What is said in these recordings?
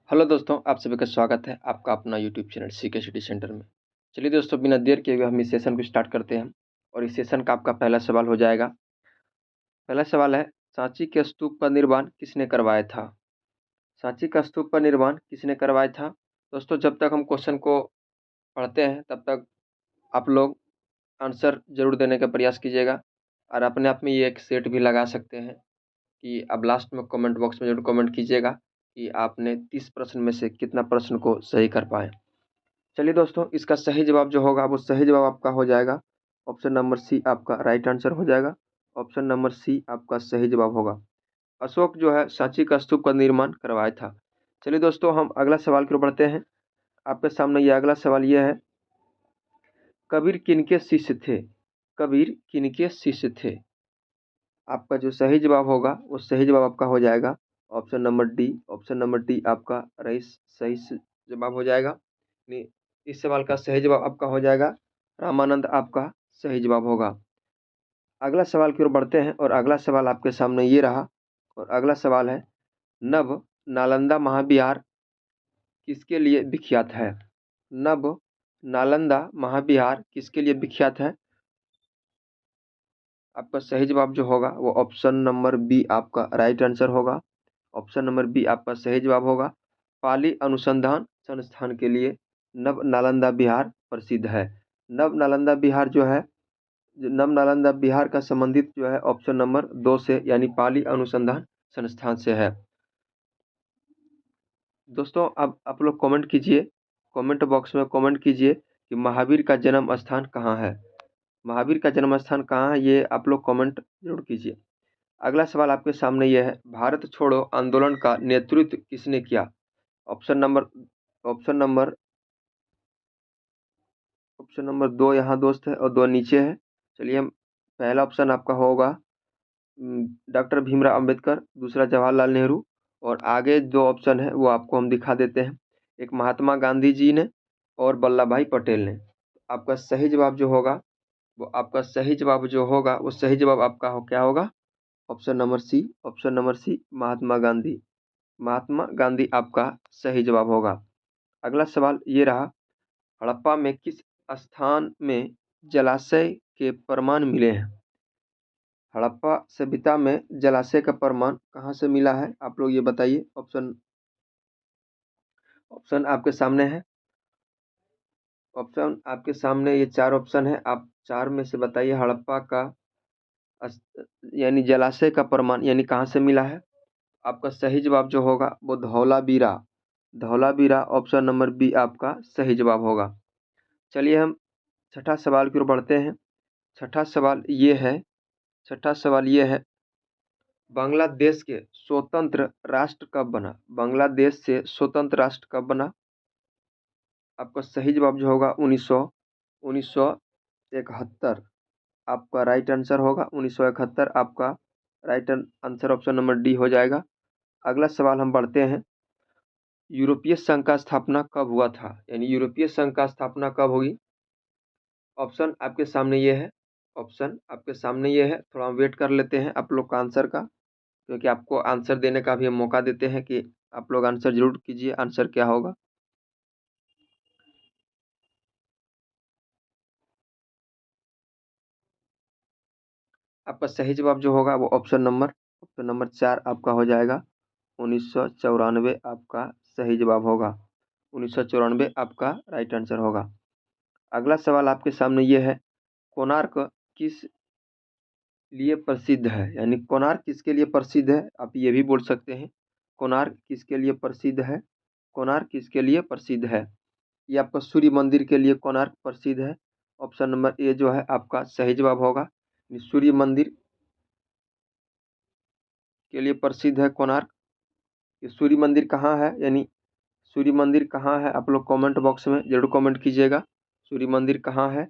Hello दोस्तों, आप सभी का स्वागत है आपका अपना YouTube channel CK City Centre में। चलिए दोस्तों, बिना देर किए हुए हम इस सेशन को स्टार्ट करते हैं और इस सेशन का आपका पहला सवाल हो जाएगा। पहला सवाल है, सांची के स्तूप का निर्माण किसने करवाया था? सांची का स्तूप का निर्माण किसने करवाया था? दोस्तों, जब तक हम क्वेश्चन को पढ़ते हैं तब तक आप लोग आंसर जरूर देने का प्रयास कीजिएगा और अपने आप में ये एक सेट भी लगा सकते हैं कि अब लास्ट में कमेंट बॉक्स में जरूर कमेंट कीजिएगा कि आपने 30 प्रश्न में से कितना प्रश्न को सही कर पाए। चलिए दोस्तों, इसका सही जवाब जो होगा वो सही जवाब आपका हो जाएगा ऑप्शन नंबर सी, आपका राइट आंसर हो जाएगा। ऑप्शन नंबर सी आपका सही जवाब होगा। अशोक जो है सांची का स्तूप का निर्माण करवाया था। चलिए दोस्तों, हम अगला सवाल की ओर बढ़ते हैं। आपके सामने ये अगला सवाल ये है, कबीर किनके शिष्य थे? कबीर किनके शिष्य थे? आपका जो सही जवाब होगा वो सही जवाब आपका हो जाएगा option number D. Option number D आपका सही जवाब हो जाएगा। इस सवाल का सही जवाब आपका हो जाएगा रामानंद, आपका सही जवाब होगा। अगला सवाल की ओर बढ़ते हैं और अगला सवाल आपके सामने ये रहा और अगला सवाल है, नव नालंदा महाविहार किसके लिए विख्यात है? नव नालंदा महाविहार किसके लिए विख्यात है? आपका सही जवाब जो होगा वो ऑप्शन नंबर बी आपका राइट आंसर होगा। ऑप्शन नंबर बी आपका सही जवाब होगा। पाली अनुसंधान संस्थान के लिए नव नालंदा बिहार प्रसिद्ध है। नव नालंदा बिहार जो है, नव नालंदा बिहार का संबंधित जो है ऑप्शन नंबर 2 से यानी पाली अनुसंधान संस्थान से है। दोस्तों, अब आप लोग कमेंट कीजिए, कमेंट बॉक्स में कमेंट कीजिए कि महावीर का जन्म स्थान कहाँ है। महावीर का जन्म स्थान कहाँ है, ये आप लोग कमेंट जरूर कीजिए। अगला सवाल आपके सामने यह है, भारत छोड़ो आंदोलन का नेतृत्व किसने किया? Option number option number option number 2 यहाँ दोस्त है और 2 नीचे है। चलिए, हम पहला ऑप्शन आपका होगा डॉक्टर भीमराव अंबेडकर, दूसरा जवाहरलाल नेहरू और आगे जो ऑप्शन है वो आपको हम दिखा देते हैं, एक महात्मा गांधी जी ने और वल्लभ भाई पटेल ने। आपका सही जवाब जो होगा वो आपका सही जवाब जो होगा वो सही जवाब आपका क्या होगा? Option number C. Option number C, Mahatma Gandhi. Mahatma Gandhi आपका सही जवाब होगा। अगला सवाल ये रहा, हड़प्पा में किस स्थान में जलाशय के प्रमाण मिले हैं? हड़प्पा सभ्यता में जलाशय का प्रमाण कहाँ से मिला है, आप लोग ये बताइए। ऑप्शन ऑप्शन आपके सामने है। ऑप्शन आपके सामने ये 4 ऑप्शन है, आप 4 में से बताइए हड़प्पा का यानी जलाशय का प्रमाण यानी कहाँ से मिला है। आपका सही जवाब जो होगा वो Dholavira, Dholavira option number B आपका सही जवाब होगा। चलिए, हम छठा सवाल की ओर बढ़ते हैं। छठा सवाल ये है, छठा सवाल ये है, बांग्लादेश के स्वतंत्र राष्ट्र कब बना? बांग्लादेश से स्वतंत्र राष्ट्र कब बना? आपका सही जवाब जो होगा 1971। आपका राइट आंसर होगा 1971, आपका right answer option number D हो जाएगा। अगला सवाल हम बढ़ते हैं, यूरोपीय संघ का स्थापना कब हुआ था? यानी यूरोपीय संघ का स्थापना कब हुई? ऑप्शन आपके सामने ये है, ऑप्शन आपके सामने ये है। थोड़ा हम वेट कर लेते हैं आप लोग का आंसर का, क्योंकि आपको आंसर देने का भी हम मौका देते हैं कि आप लोग आंसर जरूर कीजिए, आंसर क्या होगा। आपका सही जवाब जो होगा वो ऑप्शन नंबर 4 आपका हो जाएगा 1994, आपका सही जवाब होगा। 1994 आपका राइट आंसर होगा। अगला सवाल आपके सामने ये है, कोणार्क किस लिए प्रसिद्ध है? यानी कोणार्क किसके लिए प्रसिद्ध है, आप ये भी बोल सकते हैं। कोणार्क किसके लिए प्रसिद्ध है? कोणार्क किसके लिए प्रसिद्ध है? ये आपका सूर्य मंदिर के लिए कोणार्क प्रसिद्ध है। ऑप्शन नंबर ए जो है आपका सही जवाब होगा। सूर्य मंदिर के लिए प्रसिद्ध है कोणार्क। ये सूर्य मंदिर कहाँ है, यानी सूर्य मंदिर कहाँ है, आप लोग कमेंट बॉक्स में जरूर कमेंट कीजिएगा। सूर्य मंदिर कहाँ है,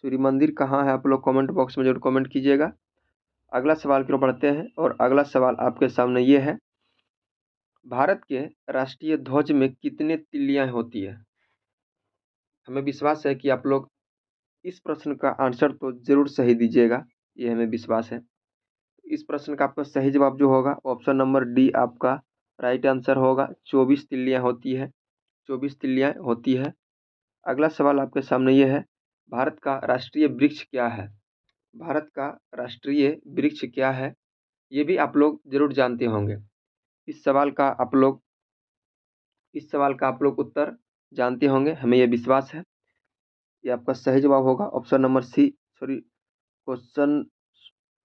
सूर्य मंदिर कहाँ है, आप लोग कमेंट बॉक्स में जरूर कमेंट कीजिएगा। अगला सवाल की ओर बढ़ते हैं और अगला सवाल आपके सामने ये है, भारत के राष्ट्रीय ध्वज में कितने तिल्लियां होती है? हमें विश्वास है कि आप लोग इस प्रश्न का आंसर तो जरूर सही दीजिएगा, ये हमें विश्वास है। इस प्रश्न का आपका सही जवाब जो होगा ऑप्शन नंबर डी आपका राइट आंसर होगा 24 तिल्लियाँ होती है, 24 तिल्लियाँ होती है। अगला सवाल आपके सामने ये है, भारत का राष्ट्रीय वृक्ष क्या है? भारत का राष्ट्रीय वृक्ष क्या है? ये भी आप लोग जरूर जानते होंगे। इस सवाल का आप लोग उत्तर जानते होंगे, हमें ये विश्वास है। ये आपका सही जवाब होगा option number C. Sorry, question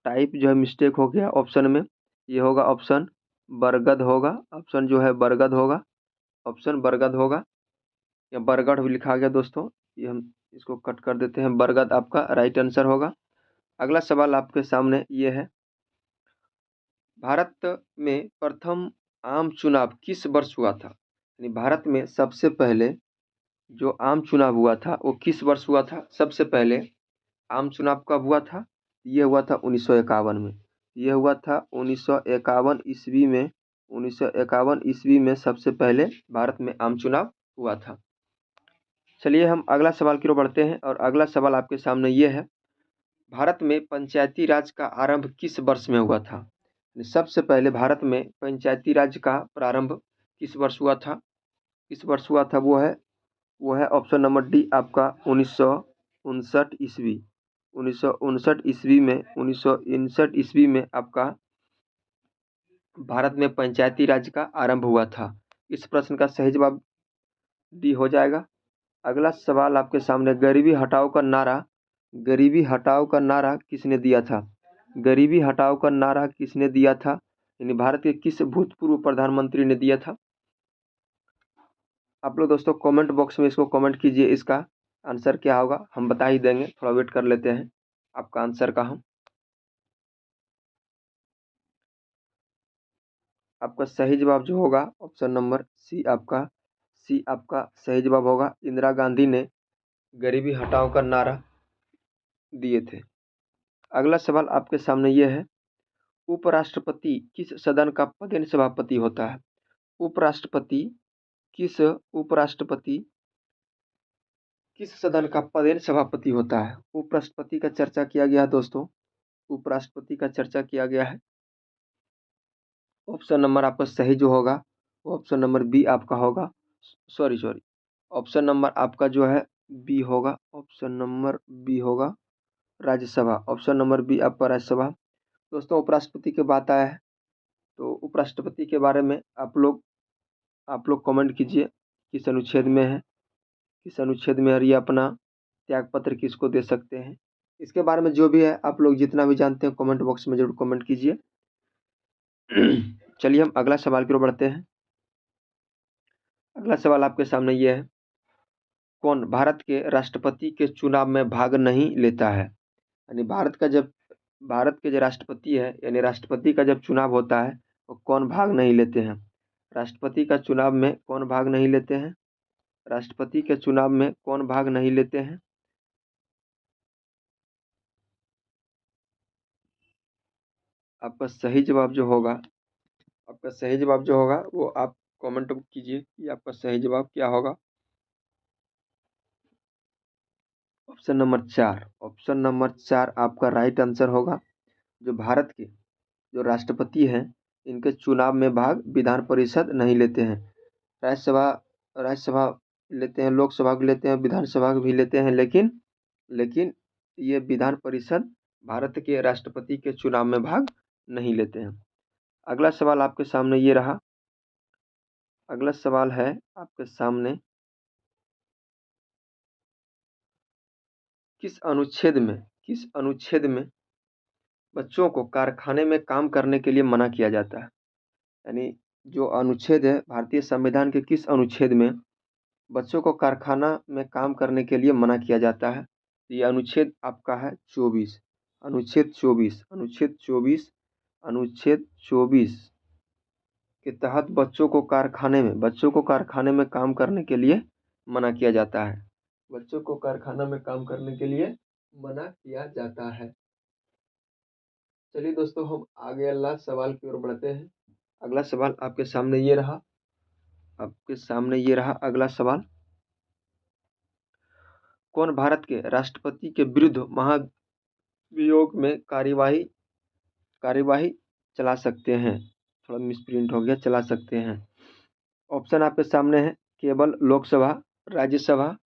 type जो है मिस्टेक हो गया ऑप्शन में। ये होगा ऑप्शन बरगद होगा, ऑप्शन जो है बरगद होगा, ऑप्शन बरगद होगा, या बरगढ़ भी लिखा गया दोस्तों, ये हम इसको कट कर देते हैं। बरगद आपका राइट आंसर होगा। अगला सवाल आपके सामने ये है, भारत में प्रथम आम चुनाव किस वर्ष हुआ था? यानी भारत में सबसे पहले जो आम चुनाव हुआ था वो किस वर्ष हुआ था? सबसे पहले आम चुनाव कब हुआ था? ये हुआ था 1951 में। ये हुआ था 1951 ईस्वी में। 1951 ईस्वी में सबसे पहले भारत में आम चुनाव हुआ था। चलिए हम अगला सवाल की ओर बढ़ते हैं, और अगला सवाल आपके सामने ये है, भारत में पंचायती राज का आरंभ किस वर्ष में हुआ था? सबसे पहले भारत में पंचायती राज का प्रारंभ किस वर्ष हुआ था? किस वर्ष हुआ था? वो है ऑप्शन नंबर डी आपका 1959 ईस्वी। 1959 ईस्वी में 1959 ईस्वी में आपका भारत में पंचायती राज का आरंभ हुआ था। इस प्रश्न का सही जवाब डी हो जाएगा। अगला सवाल आपके सामने, गरीबी हटाओ का नारा किसने दिया था? गरीबी हटाओ का नारा किसने दिया था? यानी भारत के किस भूतपूर्व प्रधानमंत्री ने दिया था? आप लोग दोस्तों कमेंट बॉक्स में इसको कमेंट कीजिए, इसका आंसर क्या होगा हम बता ही देंगे, थोड़ा वेट कर लेते हैं आपका आंसर का। हम आपका सही जवाब जो होगा ऑप्शन नंबर सी आपका सही जवाब होगा। इंदिरा गांधी ने गरीबी हटाओ का नारा दिए थे। अगला सवाल आपके सामने ये है, उपराष्ट्रपति किस सदन का पदेन सभापति होता है? उपराष्ट्रपति उपराष्ट्रपति किस सदन का पदेन सभापति होता है? उपराष्ट्रपति का चर्चा किया गया है दोस्तों, उपराष्ट्रपति का चर्चा किया गया है। ऑप्शन नंबर आपका सही जो होगा वो ऑप्शन नंबर बी आपका होगा। सॉरी, ऑप्शन नंबर आपका जो है बी होगा, ऑप्शन नंबर बी होगा राज्यसभा। ऑप्शन नंबर बी आपका राज्यसभा। दोस्तों उपराष्ट्रपति की बात आया है तो उपराष्ट्रपति के बारे में आप लोग कमेंट कीजिए, किस अनुच्छेद में है, किस अनुच्छेद में, और ये अपना त्यागपत्र किसको दे सकते हैं। इसके बारे में जो भी है आप लोग जितना भी जानते हैं कमेंट बॉक्स में जरूर कमेंट कीजिए। चलिए हम अगला सवाल की ओर बढ़ते हैं। अगला सवाल आपके सामने ये है, कौन भारत के राष्ट्रपति के चुनाव में भाग नहीं लेता है? यानी भारत के जो राष्ट्रपति है, यानी राष्ट्रपति का जब चुनाव होता है तो कौन भाग नहीं लेते हैं? राष्ट्रपति का चुनाव में कौन भाग नहीं लेते हैं? राष्ट्रपति के चुनाव में कौन भाग नहीं लेते हैं? आपका सही जवाब जो होगा वो आप कमेंट कीजिए कि आपका सही जवाब क्या होगा। ऑप्शन नंबर 4 आपका राइट आंसर होगा। जो भारत के जो राष्ट्रपति हैं इनके चुनाव में भाग विधान परिषद नहीं लेते हैं। राज्यसभा राज्यसभा लेते हैं, लोकसभा भी लेते हैं, विधानसभा भी लेते हैं, लेकिन ये विधान परिषद भारत के राष्ट्रपति के चुनाव में भाग नहीं लेते हैं। अगला सवाल आपके सामने ये रहा। अगला सवाल है आपके सामने, किस अनुच्छेद में बच्चों को कारखाने में काम करने के लिए मना किया जाता है? यानी जो अनुच्छेद है भारतीय संविधान के किस अनुच्छेद में बच्चों को कारखाना में काम करने के लिए मना किया जाता है? ये अनुच्छेद आपका है 24। अनुच्छेद 24 के तहत बच्चों को कारखाने में काम करने के लिए मना किया जाता है। बच्चों को कारखाना में काम करने के लिए मना किया जाता है। चलिए दोस्तों हम आगे अगला सवाल की ओर बढ़ते हैं। अगला सवाल आपके सामने ये रहा अगला सवाल, कौन भारत के राष्ट्रपति के विरुद्ध महाभियोग में कार्यवाही चला सकते हैं? थोड़ा मिसप्रिंट हो गया, चला सकते हैं। ऑप्शन आपके सामने है, केवल लोकसभा, राज्यसभा,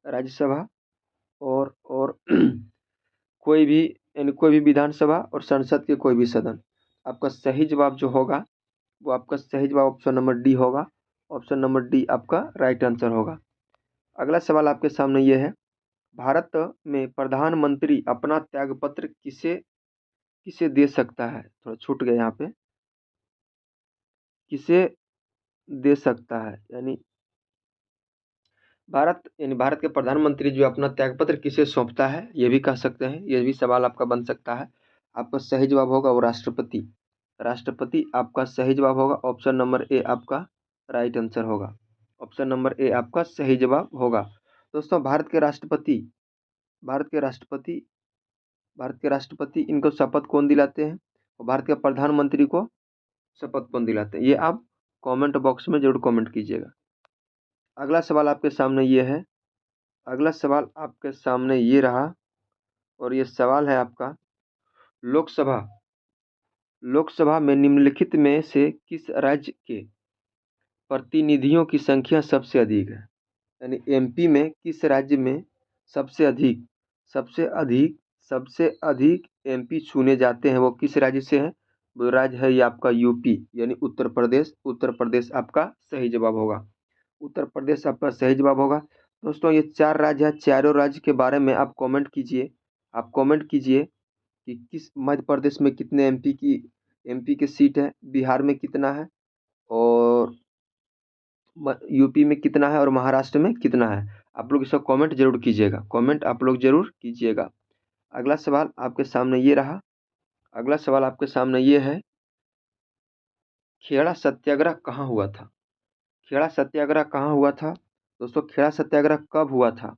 राज्यसभा और कोई भी, यानी कोई भी विधानसभा और संसद के कोई भी सदन। आपका सही जवाब जो होगा वो आपका सही जवाब ऑप्शन नंबर डी होगा। ऑप्शन नंबर डी आपका राइट आंसर होगा। अगला सवाल आपके सामने ये है, भारत में प्रधानमंत्री अपना त्यागपत्र किसे किसे दे सकता है? थोड़ा छूट गया यहाँ पे, किसे दे सकता है, यानी भारत के प्रधानमंत्री जो अपना त्यागपत्र किसे सौंपता है, ये भी कह सकते हैं, ये भी सवाल आपका बन सकता है। आपका सही जवाब होगा वो राष्ट्रपति। राष्ट्रपति आपका सही जवाब होगा। ऑप्शन नंबर ए आपका राइट आंसर होगा। ऑप्शन नंबर ए आपका सही जवाब होगा। दोस्तों, भारत के राष्ट्रपति भारत के राष्ट्रपति इनको शपथ कौन दिलाते हैं, और भारत के प्रधानमंत्री को शपथ कौन दिलाते हैं, ये आप कमेंट बॉक्स में जरूर कमेंट कीजिएगा। अगला सवाल आपके सामने ये है, अगला सवाल आपके सामने ये रहा, और ये सवाल है आपका, लोकसभा लोकसभा में निम्नलिखित में से किस राज्य के प्रतिनिधियों की संख्या सबसे अधिक है? यानी एमपी में किस राज्य में सबसे अधिक सबसे अधिक सबसे अधिक एमपी चुने जाते हैं, वो किस राज्य से है? वो राज्य है ये आपका यूपी, यानी उत्तर प्रदेश। उत्तर प्रदेश आपका सही जवाब होगा। उत्तर प्रदेश आपका सही जवाब होगा। दोस्तों, ये 4 राज्य है, चारों राज्य के बारे में आप कमेंट कीजिए। आप कमेंट कीजिए कि किस मध्य प्रदेश में कितने एमपी की सीट है, बिहार में कितना है, और यूपी में कितना है, और महाराष्ट्र में कितना है। आप लोग इसका कमेंट जरूर कीजिएगा, कमेंट आप लोग जरूर कीजिएगा। अगला सवाल आपके सामने ये रहा, अगला सवाल आपके सामने ये है, खेड़ा सत्याग्रह कहाँ हुआ था? खेड़ा सत्याग्रह कहाँ हुआ था? दोस्तों, खेड़ा सत्याग्रह कब हुआ था,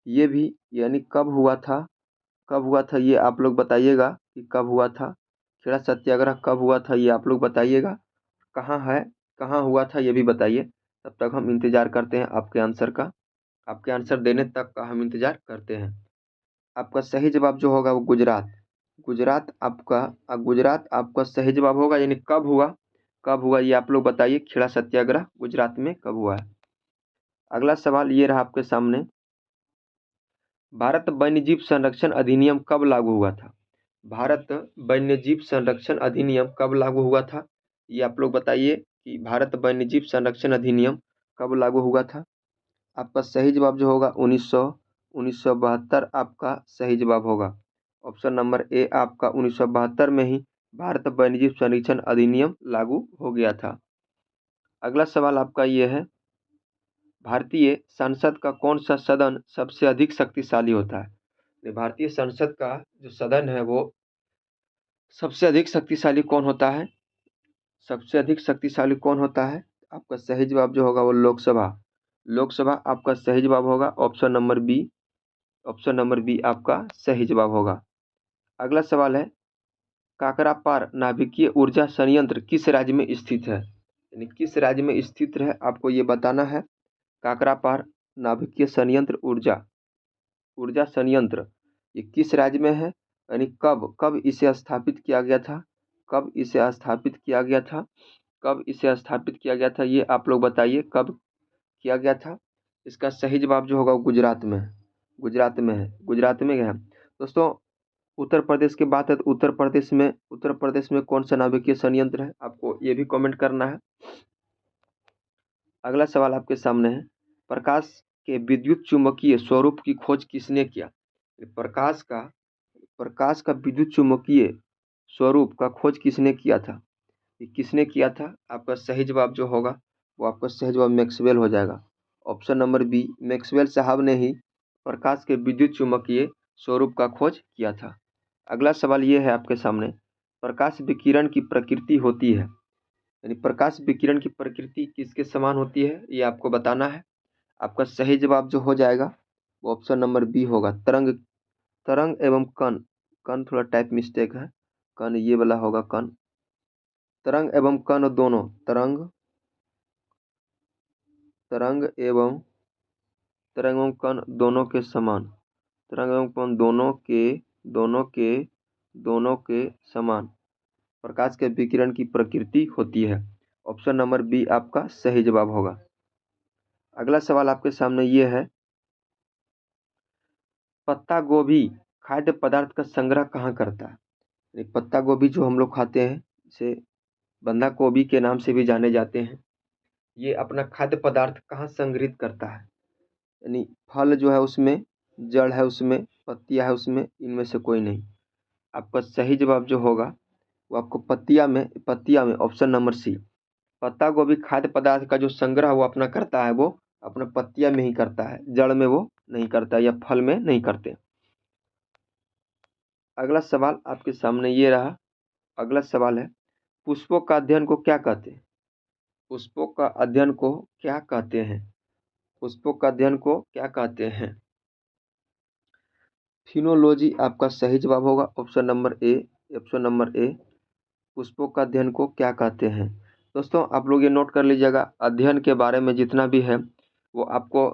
ये भी, यानी कब हुआ था, कब हुआ था ये आप लोग बताइएगा कि कब हुआ था। खेड़ा सत्याग्रह कब हुआ था ये आप लोग बताइएगा। कहाँ है, कहाँ हुआ था ये भी बताइए। तब तक हम इंतज़ार करते हैं आपके आंसर का, आपके आंसर देने तक का हम इंतज़ार करते हैं। आपका सही जवाब जो होगा वो गुजरात। गुजरात आपका सही जवाब होगा। यानी कब हुआ ये आप लोग बताइए, खेड़ा सत्याग्रह गुजरात में कब हुआ है। अगला सवाल ये रहा आपके सामने, भारत वन्यजीव संरक्षण अधिनियम कब लागू हुआ था? भारत वन्यजीव संरक्षण अधिनियम कब लागू हुआ था, ये आप लोग बताइए कि भारत वन्यजीव संरक्षण अधिनियम कब लागू हुआ था। आपका सही जवाब जो होगा 1972 आपका सही जवाब होगा। ऑप्शन नंबर ए आपका 1972 में ही भारत वन्यजीव संरक्षण अधिनियम लागू हो गया था। अगला सवाल आपका ये है, भारतीय संसद का कौन सा सदन सबसे अधिक शक्तिशाली होता है? भारतीय संसद का जो सदन है वो सबसे अधिक शक्तिशाली कौन होता है? सबसे अधिक शक्तिशाली कौन होता है? आपका सही जवाब जो होगा वो लोकसभा। लोकसभा आपका सही जवाब होगा। Option number B, option number B आपका सही जवाब होगा। अगला सवाल है, काकरापार नाभिकीय ऊर्जा संयंत्र किस राज्य में स्थित है? यानी किस राज्य में स्थित है आपको ये बताना है। काकरापार नाभिकीय संयंत्र ऊर्जा ऊर्जा संयंत्र ये किस राज्य में है, यानी कब कब इसे स्थापित किया गया था, कब इसे स्थापित किया गया था, कब इसे स्थापित किया गया था, ये आप लोग बताइए कब किया गया था। इसका सही जवाब जो होगा वो गुजरात में है। गुजरात में है, गुजरात में है। दोस्तों, उत्तर प्रदेश की बात है तो उत्तर प्रदेश में कौन सा नाभिकीय संयंत्र है, आपको ये भी कमेंट करना है। अगला सवाल आपके सामने है, प्रकाश के विद्युत चुम्बकीय स्वरूप की खोज किसने किया? प्रकाश का विद्युत चुम्बकीय स्वरूप का खोज किसने किया था? ये किसने किया था? आपका सही जवाब जो होगा वो आपका सही जवाब मैक्सवेल हो जाएगा। ऑप्शन नंबर बी, मैक्सवेल साहब ने ही प्रकाश के विद्युत चुम्बकीय स्वरूप का खोज किया था। अगला सवाल ये है आपके सामने, प्रकाश विकिरण की प्रकृति होती है, यानी प्रकाश विकिरण की प्रकृति किसके समान होती है, ये आपको बताना है। आपका सही जवाब जो हो जाएगा वो ऑप्शन नंबर बी होगा, तरंग तरंग एवं कण। कण थोड़ा टाइप मिस्टेक है, कण ये वाला होगा कण। तरंग एवं कण दोनों, तरंग एवं कण दोनों के समान, तरंग एवं कण दोनों के समान प्रकाश के विकिरण की प्रकृति होती है। ऑप्शन नंबर बी आपका सही जवाब होगा। अगला सवाल आपके सामने ये है, पत्ता गोभी खाद्य पदार्थ का संग्रह कहाँ करता है। पत्ता गोभी जो हम लोग खाते हैं, इसे बंधा गोभी के नाम से भी जाने जाते हैं, ये अपना खाद्य पदार्थ कहाँ संग्रहित करता है। यानी फल जो है उसमें, जड़ है उसमें, पत्तियां है उसमें, इनमें से कोई नहीं। आपका सही जवाब जो होगा वो आपको पत्तियां में ऑप्शन नंबर सी। पत्ता गोभी खाद्य पदार्थ का जो संग्रह वो अपना करता है, वो अपना पत्तियां में ही करता है, जड़ में वो नहीं करता या फल में नहीं करते। अगला सवाल आपके सामने ये रहा। अगला सवाल है, पुष्पों का अध्ययन को क्या कहते हैं। पुष्पों का अध्ययन को क्या कहते हैं। पुष्पों का अध्ययन को क्या कहते हैं। फिनोलॉजी आपका सही जवाब होगा। Option number A. Option number A, पुष्पों का अध्ययन को क्या कहते हैं। दोस्तों आप लोग ये नोट कर लीजिएगा, अध्ययन के बारे में जितना भी है वो आपको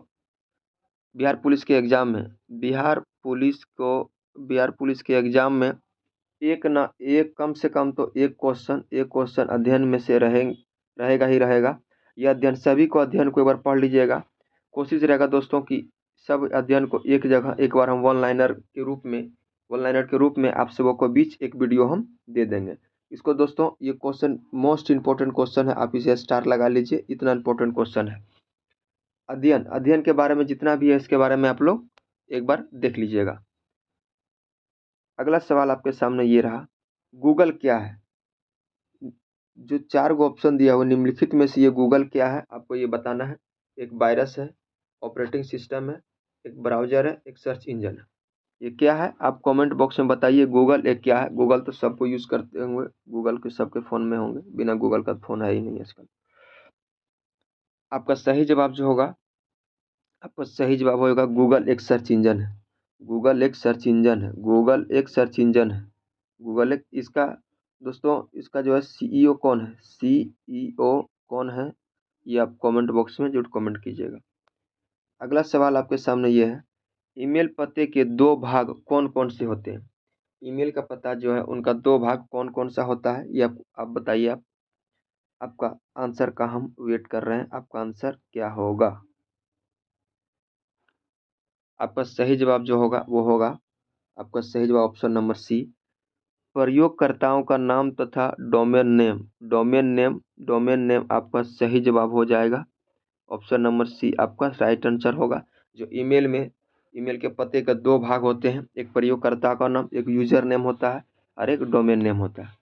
बिहार पुलिस के एग्जाम में, बिहार पुलिस के एग्जाम में एक ना एक, कम से कम तो एक क्वेश्चन अध्ययन में से रहेगा ही रहेगा। यह अध्ययन, सभी को अध्ययन को एक बार पढ़ लीजिएगा। कोशिश रहेगा दोस्तों कि सब अध्ययन को एक जगह एक बार हम वन लाइनर के रूप में आप सबों को बीच एक वीडियो हम दे देंगे। इसको दोस्तों, ये क्वेश्चन मोस्ट इंपॉर्टेंट क्वेश्चन है, आप इसे स्टार लगा लीजिए, इतना इंपॉर्टेंट क्वेश्चन है। अध्ययन के बारे में जितना भी है इसके बारे में आप लोग एक बार देख लीजिएगा। अगला सवाल आपके सामने ये रहा, गूगल क्या है। जो 4 गो ऑप्शन दिया हुआ निम्नलिखित में से ये गूगल क्या है, आपको ये बताना है। एक वायरस है, ऑपरेटिंग सिस्टम है, एक ब्राउजर है, एक सर्च इंजन है। ये क्या है आप कमेंट बॉक्स में बताइए। गूगल एक क्या है। गूगल तो सबको यूज़ करते होंगे, गूगल के सबके फ़ोन में होंगे, बिना गूगल का फ़ोन है ही नहीं आजकल। आपका सही जवाब जो होगा, आपका सही जवाब होगा गूगल एक सर्च इंजन है। गूगल एक सर्च इंजन है। गूगल एक सर्च इंजन है। गूगल एक, इसका दोस्तों इसका जो है सीईओ कौन है, सीईओ कौन है, ये आप कमेंट बॉक्स में जरूर कमेंट कीजिएगा। अगला सवाल आपके सामने ये है, ईमेल पते के 2 भाग कौन कौन से होते हैं। ईमेल का पता जो है उनका 2 भाग कौन कौन सा होता है, ये आप बताइए। आपका आंसर का हम वेट कर रहे हैं, आपका आंसर क्या होगा। आपका सही जवाब जो होगा वो होगा, आपका सही जवाब ऑप्शन नंबर सी, प्रयोगकर्ताओं का नाम तथा डोमेन नेम आपका सही जवाब हो जाएगा। ऑप्शन नंबर सी आपका राइट आंसर होगा। जो ईमेल के पते का 2 भाग होते हैं, एक प्रयोगकर्ता का नाम, एक यूजर नेम होता है और एक डोमेन नेम होता है।